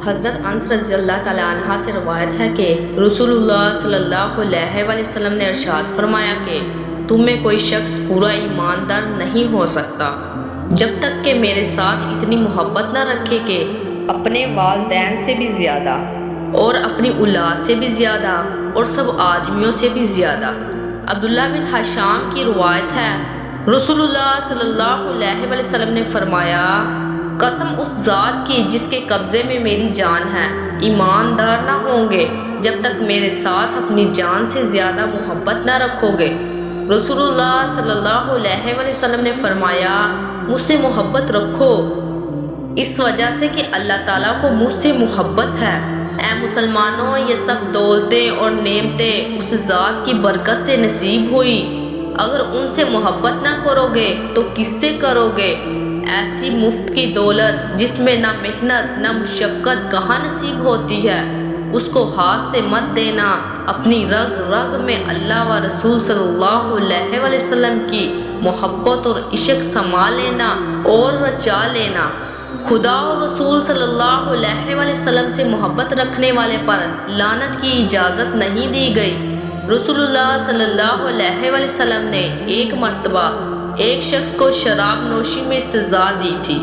حضرت انس رضی اللہ تعالیٰ عنہ سے روایت ہے کہ رسول اللہ صلی اللہ علیہ وسلم نے ارشاد فرمایا کہ تم میں کوئی شخص پورا ایماندار نہیں ہو سکتا جب تک کہ میرے ساتھ اتنی محبت نہ رکھے کہ اپنے والدین سے بھی زیادہ اور اپنی اولاد سے بھی زیادہ اور سب آدمیوں سے بھی زیادہ۔ عبداللہ بن حشام کی روایت ہے، رسول اللہ صلی اللہ علیہ وسلم نے فرمایا، قسم اس ذات کی جس کے قبضے میں میری جان ہے، ایماندار نہ ہوں گے جب تک میرے ساتھ اپنی جان سے زیادہ محبت نہ رکھو گے۔ رسول اللہ صلی اللہ علیہ وسلم نے فرمایا، مجھ سے محبت رکھو اس وجہ سے کہ اللہ تعالیٰ کو مجھ سے محبت ہے۔ اے مسلمانوں، یہ سب دولتیں اور نعمتیں اس ذات کی برکت سے نصیب ہوئی، اگر ان سے محبت نہ کرو گے تو کس سے کرو گے؟ ایسی مفت کی دولت جس میں نہ محنت نہ مشقت کہاں نصیب ہوتی ہے، اس کو ہاتھ سے مت دینا، اپنی رگ رگ میں اللہ و رسول صلی اللہ علیہ وسلم کی محبت اور عشق سما لینا اور رچا لینا۔ خدا اور رسول صلی اللہ علیہ وسلم سے محبت رکھنے والے پر لعنت کی اجازت نہیں دی گئی۔ رسول اللہ صلی اللہ علیہ وسلم نے ایک مرتبہ ایک شخص کو شراب نوشی میں سزا دی تھی،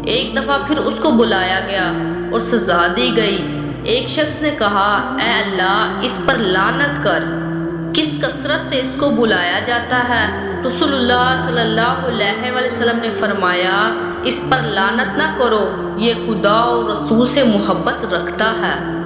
ایک دفعہ پھر اس کو بلایا گیا اور سزا دی گئی۔ ایک شخص نے کہا، اے اللہ، اس پر لعنت کر، کس کثرت سے اس کو بلایا جاتا ہے؟ رسول اللہ صلی اللہ علیہ وسلم نے فرمایا، اس پر لعنت نہ کرو، یہ خدا اور رسول سے محبت رکھتا ہے۔